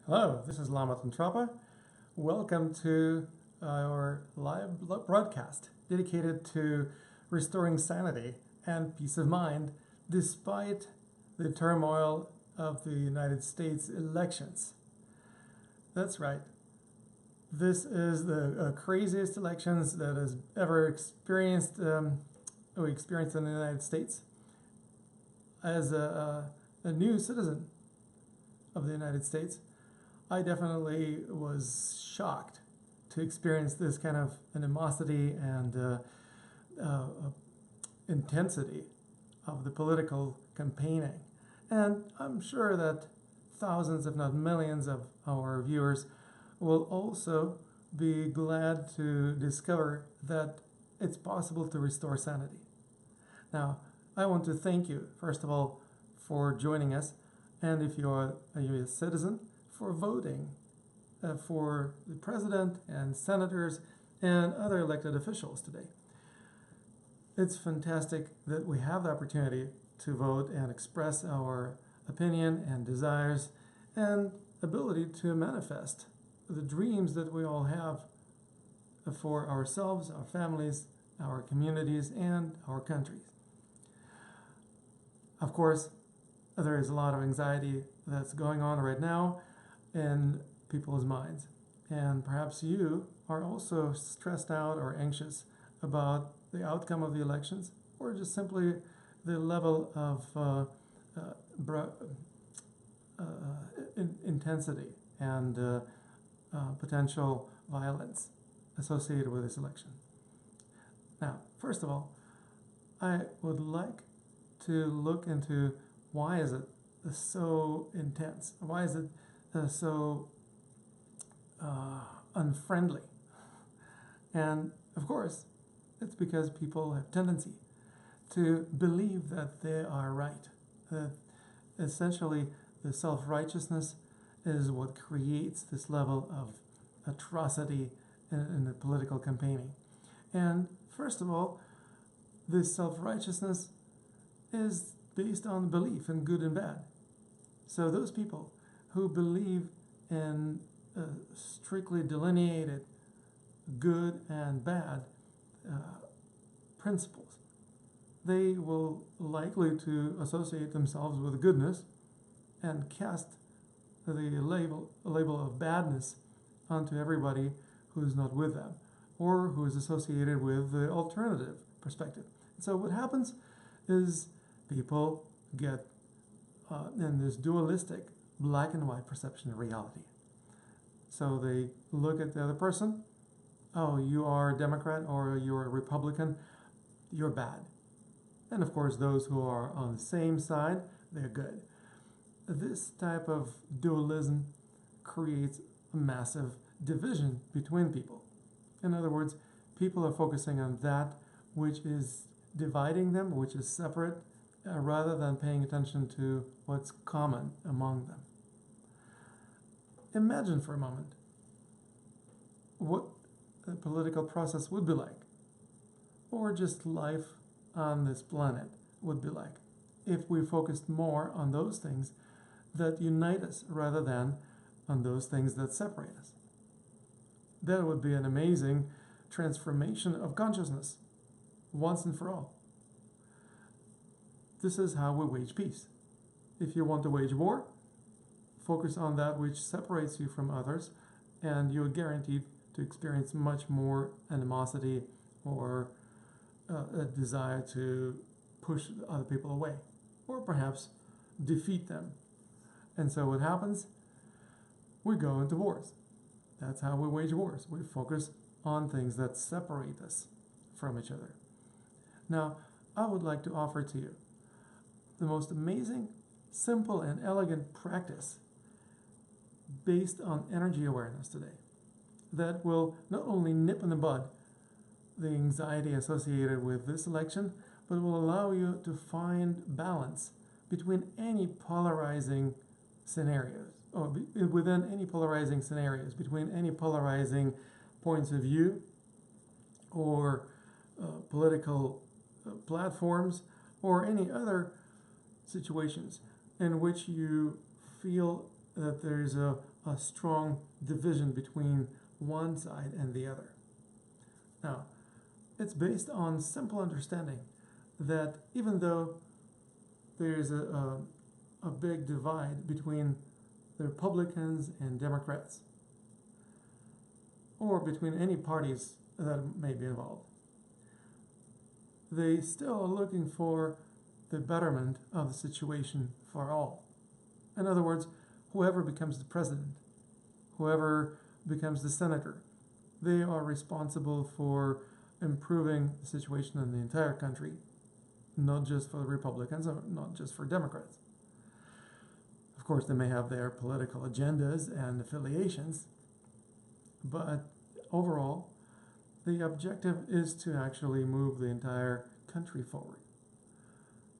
Hello, this is Lama Tantrapa. Welcome to our live broadcast dedicated to restoring sanity and peace of mind despite the turmoil of the United States elections. That's right. This is the craziest elections that has ever we experienced in the United States. As a new citizen of the United States, I definitely was shocked to experience this kind of animosity and uh, intensity of the political campaigning. And I'm sure that thousands, if not millions, of our viewers will also be glad to discover that it's possible to restore sanity. Now, I want to thank you, first of all, for joining us, and if you are a US citizen, for voting for the president and senators and other elected officials today. It's fantastic that we have the opportunity to vote and express our opinion and desires and ability to manifest the dreams that we all have for ourselves, our families, our communities, and our countries. Of course, there is a lot of anxiety that's going on right now in people's minds. And perhaps you are also stressed out or anxious about the outcome of the elections, or just simply the level of intensity and potential violence associated with this election. Now, first of all, I would like to look into why is it so intense? Why is it so unfriendly? And of course, it's because people have tendency to believe that they are right. That essentially the self-righteousness is what creates this level of atrocity in the political campaigning. And first of all, this self-righteousness is based on belief in good and bad. So those people who believe in strictly delineated good and bad principles, they will likely to associate themselves with goodness and cast the label of badness onto everybody who's not with them or who is associated with the alternative perspective. So what happens is people get in this dualistic black and white perception of reality. So they look at the other person, oh, you are a Democrat or you're a Republican, you're bad. And of course, those who are on the same side, they're good. This type of dualism creates a massive division between people. In other words, people are focusing on that which is dividing them, which is separate, rather than paying attention to what's common among them. Imagine for a moment what the political process would be like, or just life on this planet would be like, if we focused more on those things that unite us rather than on those things that separate us. That would be an amazing transformation of consciousness, once and for all. This is how we wage peace. If you want to wage war, focus on that which separates you from others, and you're guaranteed to experience much more animosity or a desire to push other people away, or perhaps defeat them. And so what happens? We go into wars. That's how we wage wars. We focus on things that separate us from each other. Now, I would like to offer to you the most amazing, simple, and elegant practice based on energy awareness today that will not only nip in the bud the anxiety associated with this election, but will allow you to find balance between any polarizing scenarios, or within any polarizing scenarios, between any polarizing points of view or political platforms or any other situations in which you feel that there is a a strong division between one side and the other. Now, it's based on simple understanding that even though there's a big divide between the Republicans and Democrats, or between any parties that may be involved, they still are looking for the betterment of the situation for all. In other words, whoever becomes the president, whoever becomes the senator, they are responsible for improving the situation in the entire country, not just for the Republicans or not just for Democrats. Of course, they may have their political agendas and affiliations, but overall, the objective is to actually move the entire country forward.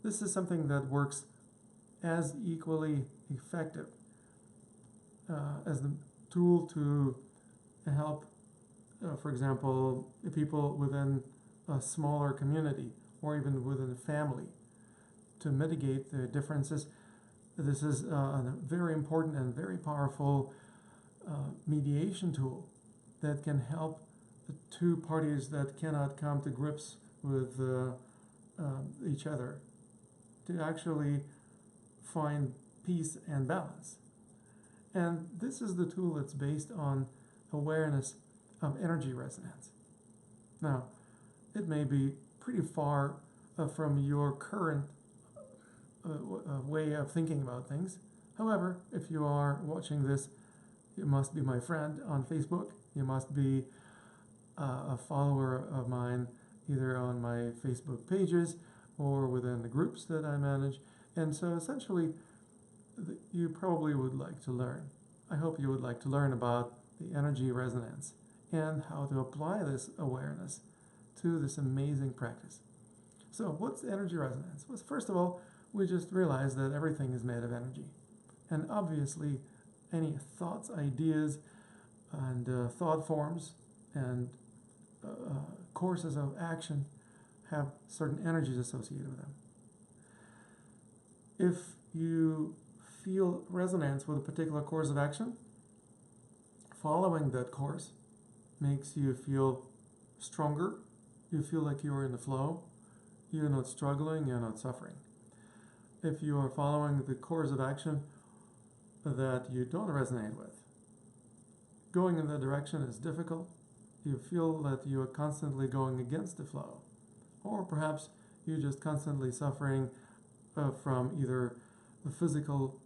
This is something that works as equally effective as the tool to help, for example, people within a smaller community or even within a family to mitigate the differences. This is a very important and very powerful mediation tool that can help the two parties that cannot come to grips with each other to actually find peace and balance. And this is the tool that's based on awareness of energy resonance. Now, it may be pretty far from your current way of thinking about things. However, if you are watching this, you must be my friend on Facebook. You must be a follower of mine, either on my Facebook pages or within the groups that I manage. And so essentially, you probably would like to learn. I hope you would like to learn about the energy resonance and how to apply this awareness to this amazing practice. So what's energy resonance? Well, first of all, we just realized that everything is made of energy. And obviously, any thoughts, ideas, and thought forms and courses of action have certain energies associated with them. If you feel resonance with a particular course of action, following that course makes you feel stronger. You feel like you're in the flow. You're not struggling, you're not suffering. If you are following the course of action that you don't resonate with, going in that direction is difficult. You feel that you are constantly going against the flow. Or perhaps you're just constantly suffering from either the physical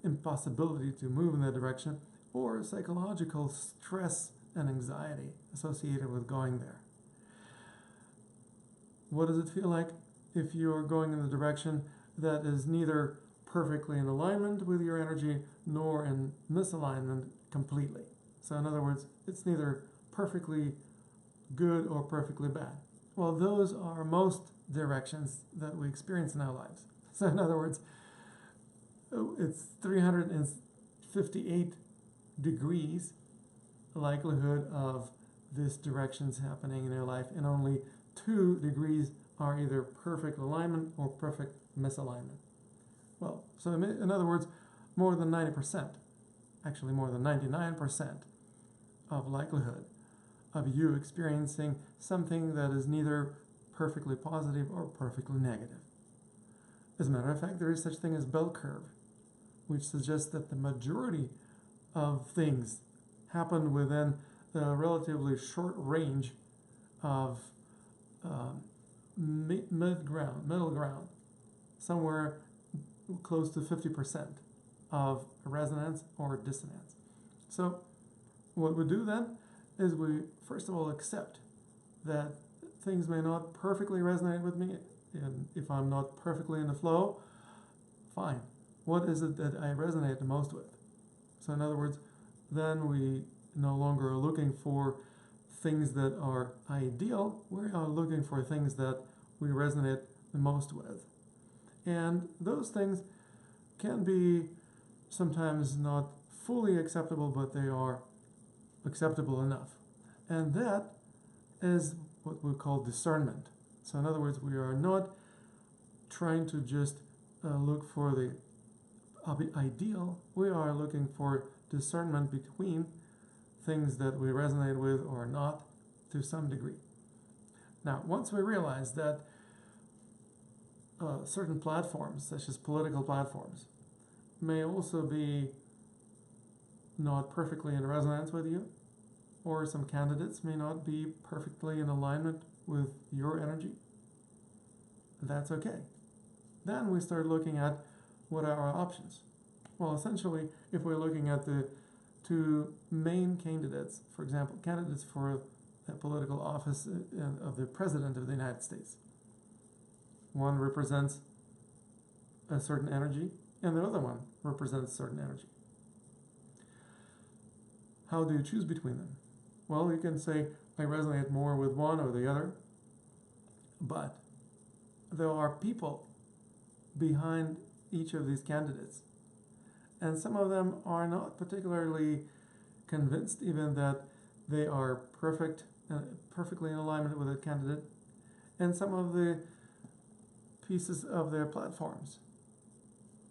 impossibility to move in that direction or psychological stress and anxiety associated with going there. What does it feel like if you're going in the direction that is neither perfectly in alignment with your energy nor in misalignment completely? So in other words, it's neither perfectly good or perfectly bad. Well, those are most directions that we experience in our lives. So in other words, it's 358 degrees likelihood of this directions happening in your life, and only 2 degrees are either perfect alignment or perfect misalignment. Well, so in other words, more than 90%, actually more than 99% of likelihood of you experiencing something that is neither perfectly positive or perfectly negative. As a matter of fact, there is such thing as bell curve, which suggests that the majority of things happen within a relatively short range of middle ground, somewhere close to 50% of resonance or dissonance. So what we do then is we first of all accept that things may not perfectly resonate with me, and if I'm not perfectly in the flow, fine. What is it that I resonate the most with? So in other words, then we no longer are looking for things that are ideal. We are looking for things that we resonate the most with. And those things can be sometimes not fully acceptable, but they are acceptable enough. And that is what we call discernment. So in other words, we are not trying to just look for the ideal. We are looking for discernment between things that we resonate with or not to some degree. Now, once we realize that certain platforms, such as political platforms, may also be not perfectly in resonance with you, or some candidates may not be perfectly in alignment with your energy, that's okay. Then we start looking at what are our options. Well, essentially, if we're looking at the two main candidates, for example, candidates for the political office of the President of the United States, one represents a certain energy, and the other one represents certain energy. How do you choose between them? Well, you can say, I resonate more with one or the other, but there are people behind each of these candidates, and some of them are not particularly convinced even that they are perfectly in alignment with a candidate, and some of the pieces of their platforms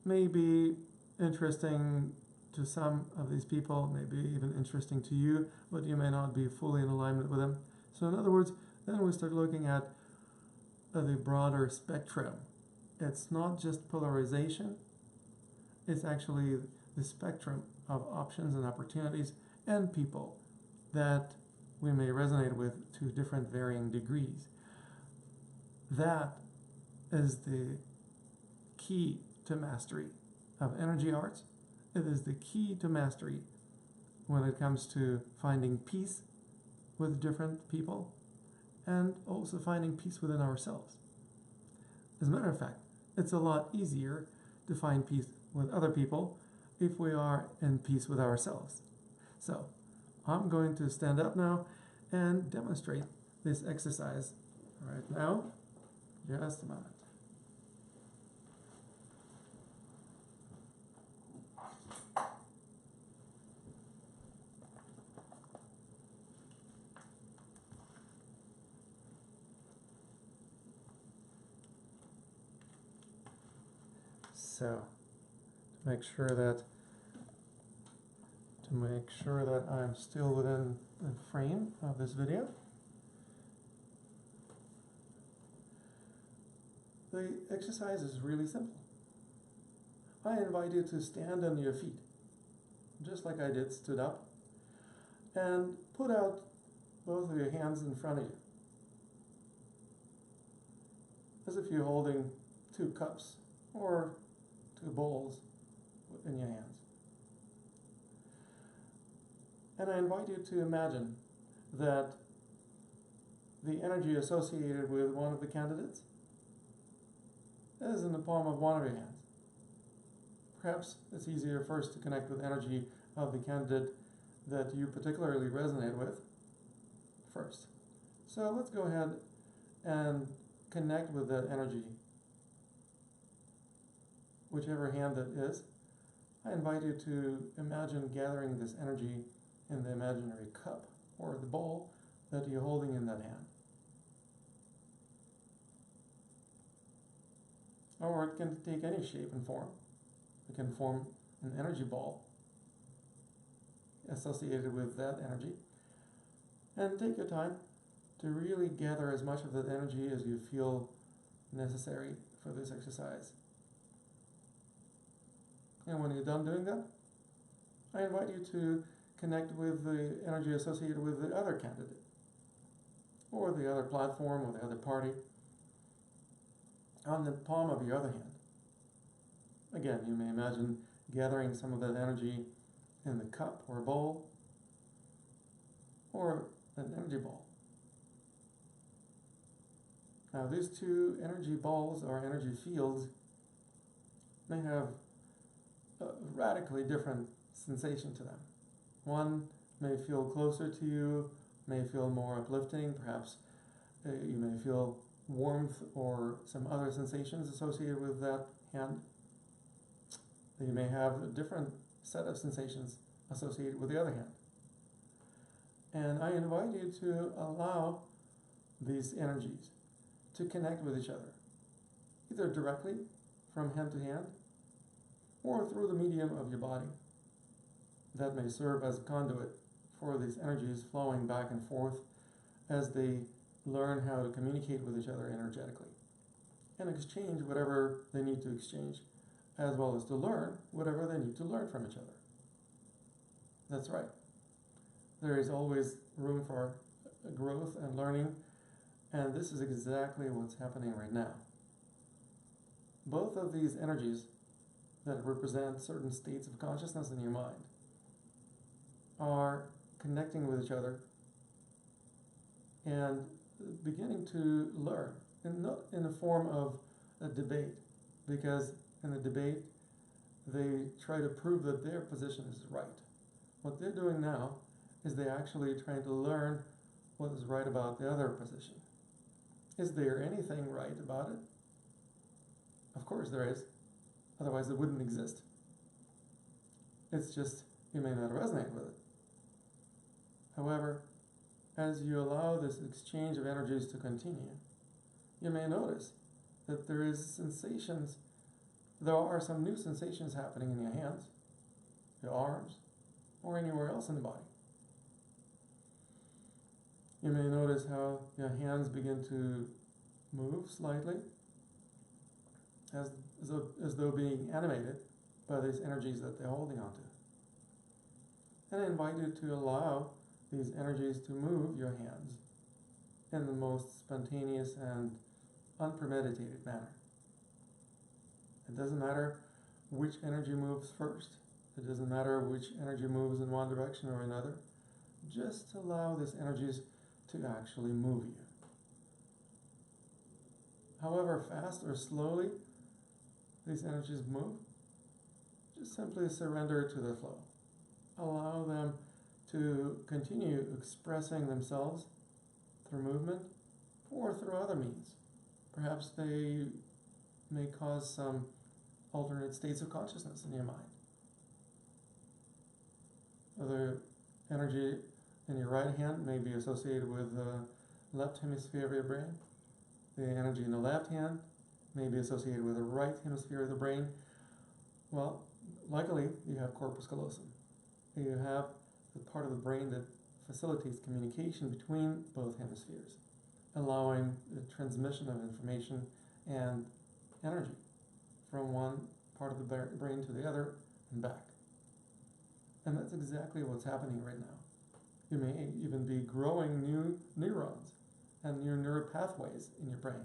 may be interesting to some of these people, may be even interesting to you, but you may not be fully in alignment with them. So in other words, then we start looking at the broader spectrum. It's not just polarization, it's actually the spectrum of options and opportunities and people that we may resonate with to different varying degrees. That is the key to mastery of energy arts. It is the key to mastery when it comes to finding peace with different people and also finding peace within ourselves. As a matter of fact, it's a lot easier to find peace with other people if we are in peace with ourselves. So, I'm going to stand up now and demonstrate this exercise right now. Just a moment. So, to make sure that I'm still within the frame of this video, the exercise is really simple. I invite you to stand on your feet, just like I did, stood up, and put out both of your hands in front of you, as if you're holding two cups or two bowls in your hands. And I invite you to imagine that the energy associated with one of the candidates is in the palm of one of your hands. Perhaps it's easier first to connect with energy of the candidate that you particularly resonate with first. So let's go ahead and connect with that energy, whichever hand that is. I invite you to imagine gathering this energy in the imaginary cup or the bowl that you're holding in that hand. Or it can take any shape and form. It can form an energy ball associated with that energy. And take your time to really gather as much of that energy as you feel necessary for this exercise. And when you're done doing that, I invite you to connect with the energy associated with the other candidate, or the other platform, or the other party, on the palm of your other hand. Again, you may imagine gathering some of that energy in the cup or bowl, or an energy ball. Now, these two energy balls or energy fields may have a radically different sensation to them. One may feel closer to you, may feel more uplifting, perhaps you may feel warmth or some other sensations associated with that hand. You may have a different set of sensations associated with the other hand. And I invite you to allow these energies to connect with each other, either directly from hand to hand or through the medium of your body. that may serve as a conduit for these energies flowing back and forth as they learn how to communicate with each other energetically and exchange whatever they need to exchange, as well as to learn whatever they need to learn from each other. That's right. There is always room for growth and learning, and this is exactly what's happening right now. Both of these energies that represent certain states of consciousness in your mind are connecting with each other and beginning to learn, and not in the form of a debate, because in a debate they try to prove that their position is right. What they're doing now is they're actually trying to learn what is right about the other position. Is there anything right about it? Of course there is, otherwise it wouldn't exist. It's just you may not resonate with it. However, as you allow this exchange of energies to continue, you may notice that there are some new sensations happening in your hands, your arms, or anywhere else in the body. You may notice how your hands begin to move slightly, as though being animated by these energies that they're holding onto. And I invite you to allow these energies to move your hands in the most spontaneous and unpremeditated manner. It doesn't matter which energy moves first. It doesn't matter which energy moves in one direction or another. Just allow these energies to actually move you. However fast or slowly these energies move, just simply surrender to the flow. Allow them to continue expressing themselves through movement or through other means. Perhaps they may cause some alternate states of consciousness in your mind. The energy in your right hand may be associated with the left hemisphere of your brain. The energy in the left hand may be associated with the right hemisphere of the brain. Well, luckily, you have corpus callosum. You have the part of the brain that facilitates communication between both hemispheres, allowing the transmission of information and energy from one part of the brain to the other and back. And that's exactly what's happening right now. You may even be growing new neurons and new neural pathways in your brain,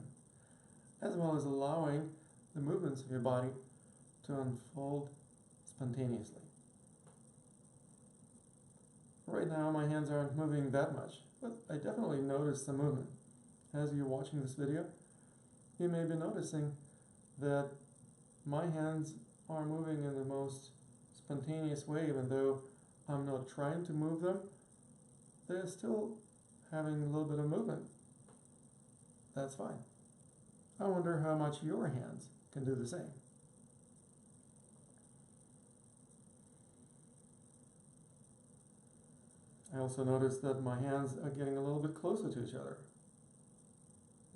as well as allowing the movements of your body to unfold spontaneously. Right now my hands aren't moving that much, but I definitely notice the movement. As you're watching this video, you may be noticing that my hands are moving in the most spontaneous way, even though I'm not trying to move them. They're still having a little bit of movement. That's fine. I wonder how much your hands can do the same. I also noticed that my hands are getting a little bit closer to each other.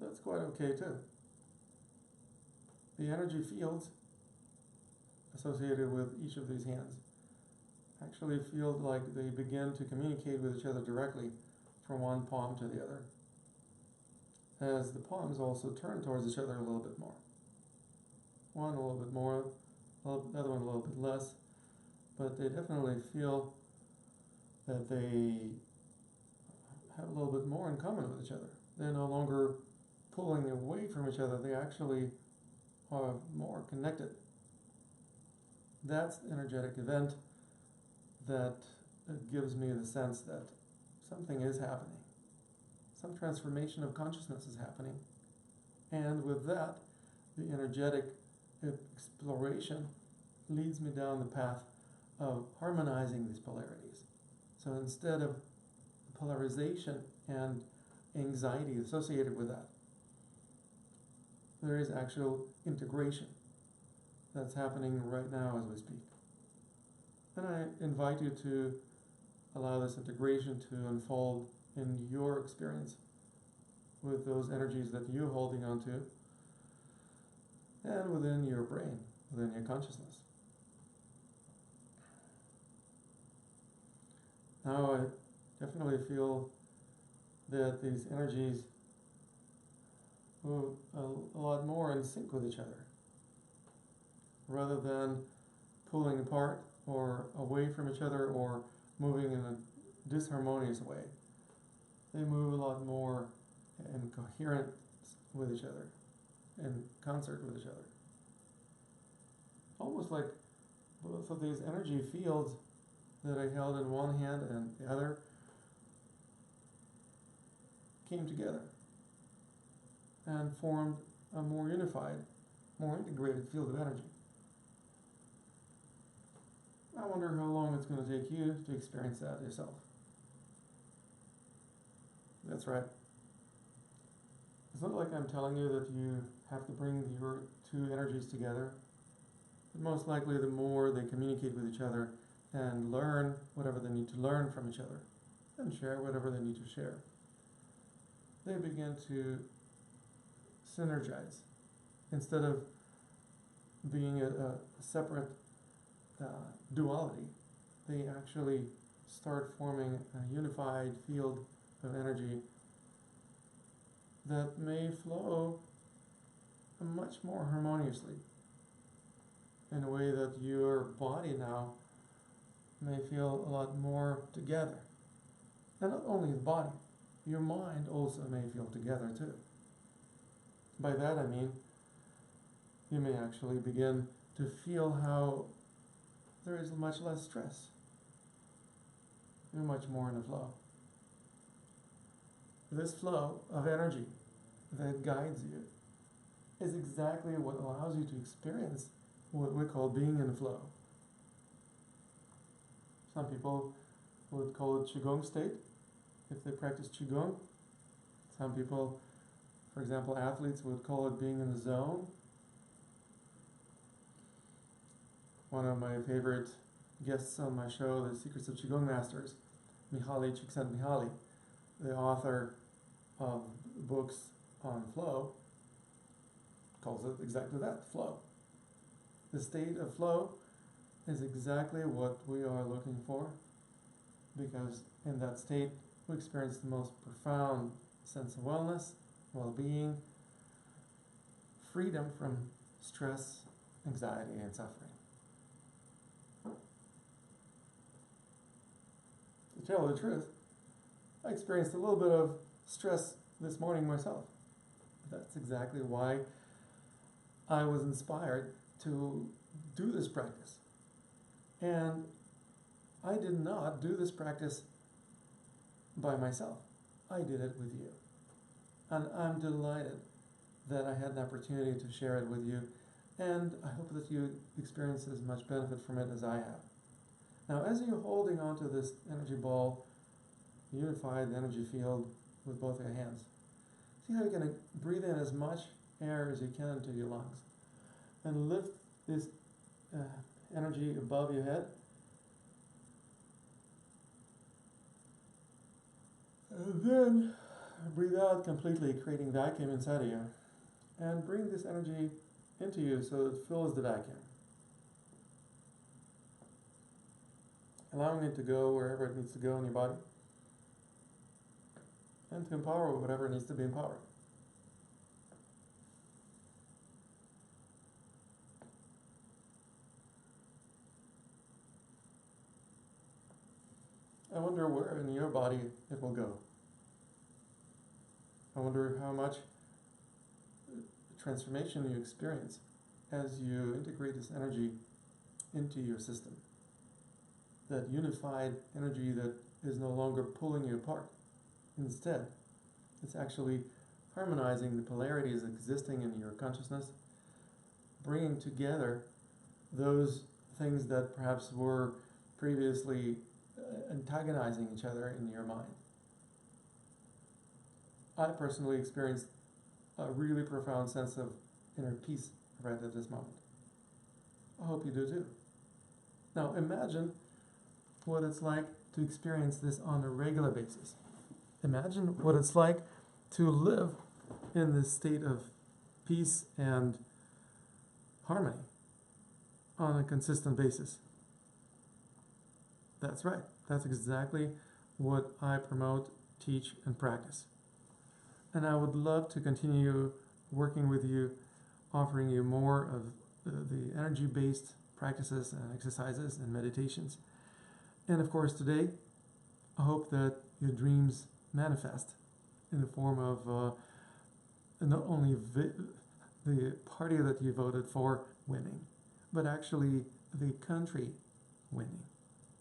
That's quite okay too. The energy fields associated with each of these hands actually feel like they begin to communicate with each other directly from one palm to the other, as the palms also turn towards each other a little bit more. One a little bit more, the other one a little bit less, but they definitely feel that they have a little bit more in common with each other. They're no longer pulling away from each other, they actually are more connected. That's the energetic event that gives me the sense that something is happening. Some transformation of consciousness is happening. And with that, the energetic exploration leads me down the path of harmonizing these polarities. So instead of polarization and anxiety associated with that, there is actual integration that's happening right now as we speak. And I invite you to allow this integration to unfold in your experience with those energies that you're holding onto and within your brain, within your consciousness. Now I definitely feel that these energies move a lot more in sync with each other, rather than pulling apart or away from each other or moving in a disharmonious way. They move a lot more in coherence with each other, in concert with each other. Almost like both of these energy fields that I held in one hand and the other came together and formed a more unified, more integrated field of energy. I wonder how long it's going to take you to experience that yourself. That's right. It's not like I'm telling you that you have to bring your two energies together. But most likely, the more they communicate with each other and learn whatever they need to learn from each other and share whatever they need to share, they begin to synergize instead of being a separate duality. They actually start forming a unified field of energy that may flow much more harmoniously, in a way that your body now may feel a lot more together. And not only the body, your mind also may feel together too. By that I mean, you may actually begin to feel how there is much less stress. You're much more in a flow. This flow of energy that guides you is exactly what allows you to experience what we call being in flow. Some people would call it Qigong state if they practice Qigong. Some people, for example, athletes would call it being in the zone. One of my favorite guests on my show, The Secrets of Qigong Masters, Mihaly Csikszentmihalyi, the author of books on flow, calls it exactly that, flow. The state of flow is exactly what we are looking for, because in that state we experience the most profound sense of wellness, well-being, freedom from stress, anxiety, and suffering. To tell the truth, I experienced a little bit of stress this morning myself. That's exactly why I was inspired to do this practice. And I did not do this practice by myself. I did it with you. And I'm delighted that I had an opportunity to share it with you. And I hope that you experience as much benefit from it as I have. Now, as you're holding onto this energy ball, unified energy field with both your hands, see how you're going to breathe in as much air as you can into your lungs and lift this energy above your head. And then breathe out completely, creating vacuum inside of you. And bring this energy into you so it fills the vacuum, allowing it to go wherever it needs to go in your body, and to empower whatever needs to be empowered. I wonder where in your body it will go. I wonder how much transformation you experience as you integrate this energy into your system. That unified energy that is no longer pulling you apart. Instead, it's actually harmonizing the polarities existing in your consciousness, bringing together those things that perhaps were previously antagonizing each other in your mind. I personally experienced a really profound sense of inner peace right at this moment. I hope you do too. Now imagine what it's like to experience this on a regular basis. Imagine what it's like to live in this state of peace and harmony on a consistent basis. That's right. That's exactly what I promote, teach, and practice. And I would love to continue working with you, offering you more of the energy-based practices and exercises and meditations. And of course, today, I hope that your dreams manifest in the form of not only the party that you voted for winning, but actually the country winning.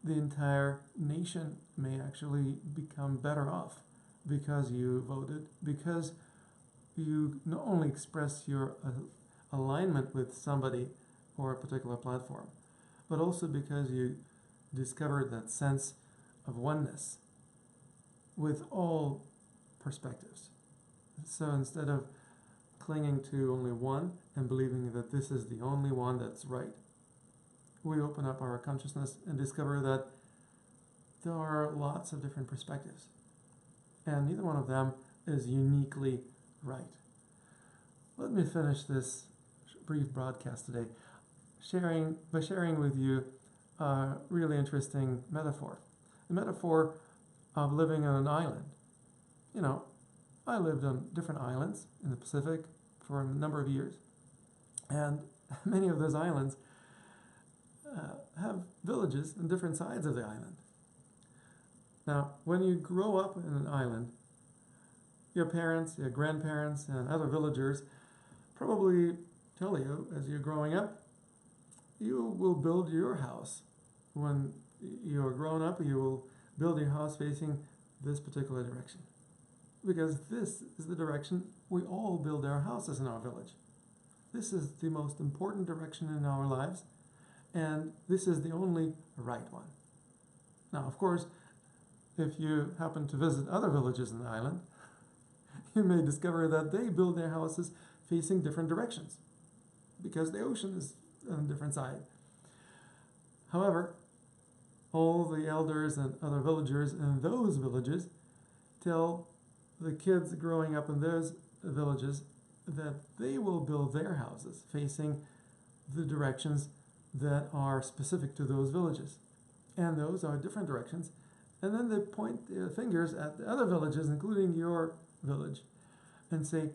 The entire nation may actually become better off because you voted, because you not only express your alignment with somebody or a particular platform, but also because you discovered that sense of oneness with all perspectives. So instead of clinging to only one and believing that this is the only one that's right, we open up our consciousness and discover that there are lots of different perspectives, and neither one of them is uniquely right. Let me finish this brief broadcast today by sharing with you a really interesting metaphor. The metaphor of living on an island. You know, I lived on different islands in the Pacific for a number of years, and many of those islands have villages on different sides of the island. Now, when you grow up in an island, your parents, your grandparents, and other villagers probably tell you as you're growing up, you will build your house. When you're grown up, you will build your house facing this particular direction. Because this is the direction we all build our houses in our village. This is the most important direction in our lives, and this is the only right one. Now, of course, if you happen to visit other villages in the island, you may discover that they build their houses facing different directions because the ocean is on a different side. However, all the elders and other villagers in those villages tell the kids growing up in those villages that they will build their houses facing the directions that are specific to those villages. And those are different directions. And then they point their fingers at the other villages, including your village, and say,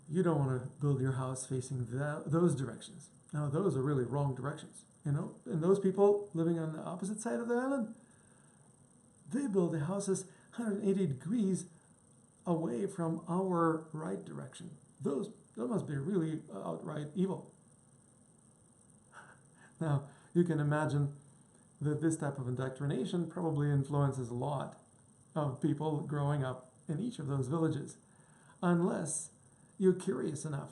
you don't want to build your house facing those directions. Now, those are really wrong directions. You know, and those people living on the opposite side of the island, they build their houses 180 degrees away from our right direction. Those must be really outright evil. Now, you can imagine that this type of indoctrination probably influences a lot of people growing up in each of those villages, unless you're curious enough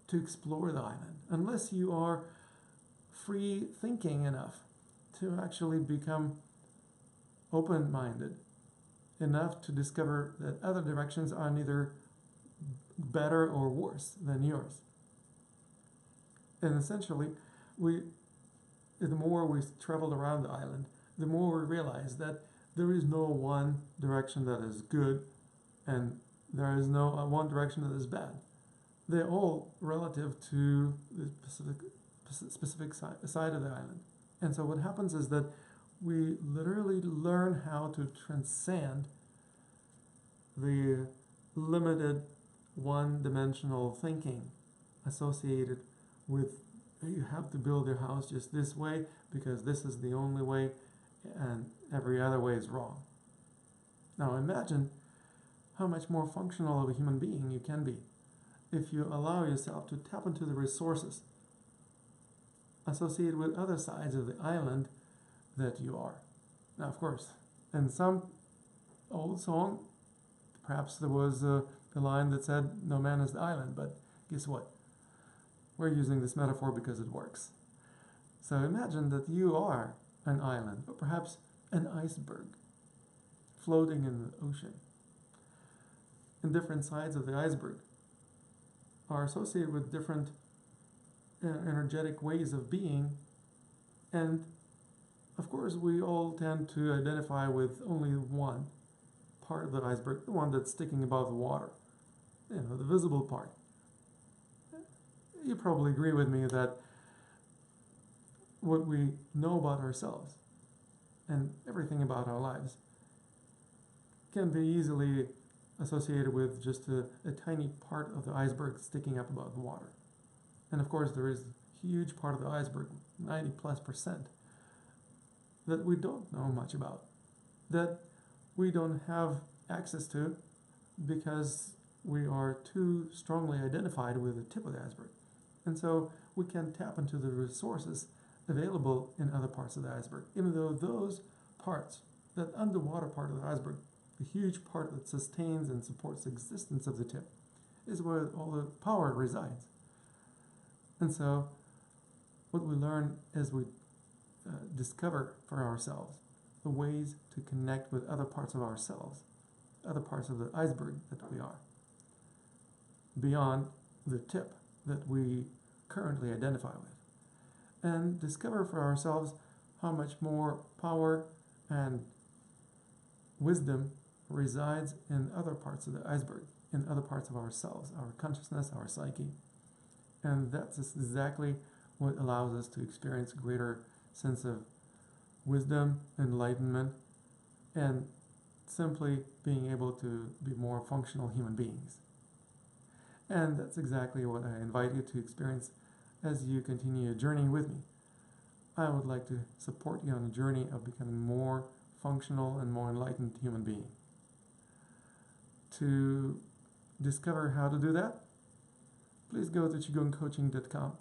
to explore the island, unless you are free thinking enough to actually become open-minded enough to discover that other directions are neither better or worse than yours. And essentially, the more we travel around the island, the more we realize that there is no one direction that is good and there is no one direction that is bad. They're all relative to the specific side of the island. And so what happens is that we literally learn how to transcend the limited one-dimensional thinking associated with you have to build your house just this way because this is the only way and every other way is wrong. Now imagine how much more functional of a human being you can be if you allow yourself to tap into the resources associated with other sides of the island that you are. Now, of course, in some old song, perhaps there was a line that said, no man is the island, but guess what? We're using this metaphor because it works. So imagine that you are an island, or perhaps an iceberg, floating in the ocean. And different sides of the iceberg are associated with different energetic ways of being, and of course we all tend to identify with only one part of the iceberg, the one that's sticking above the water, the visible part. You probably agree with me that what we know about ourselves and everything about our lives can be easily associated with just a tiny part of the iceberg sticking up above the water. And of course, there is a huge part of the iceberg, 90+%, that we don't know much about, that we don't have access to because we are too strongly identified with the tip of the iceberg. And so we can tap into the resources available in other parts of the iceberg, even though those parts, that underwater part of the iceberg, the huge part that sustains and supports the existence of the tip, is where all the power resides. And so what we learn as we discover for ourselves the ways to connect with other parts of ourselves, other parts of the iceberg that we are, beyond the tip that we currently identify with, and discover for ourselves how much more power and wisdom resides in other parts of the iceberg, in other parts of ourselves, our consciousness, our psyche. And that's exactly what allows us to experience greater sense of wisdom, enlightenment, and simply being able to be more functional human beings. And that's exactly what I invite you to experience as you continue your journey with me. I would like to support you on a journey of becoming more functional and more enlightened human being. To discover how to do that, please go to qigongcoaching.com,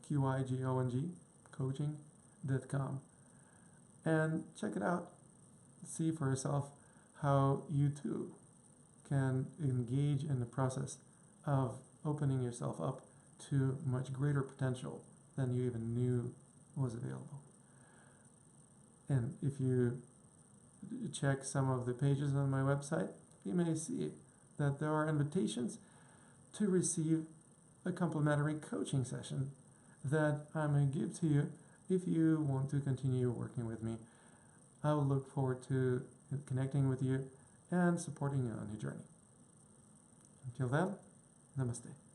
Qigong, coaching.com, and check it out. See for yourself how you too can engage in the process of opening yourself up to much greater potential than you even knew was available. And if you check some of the pages on my website, you may see that there are invitations to receive a complimentary coaching session that I may give to you if you want to continue working with me. I will look forward to connecting with you and supporting you on your journey. Until then, namaste.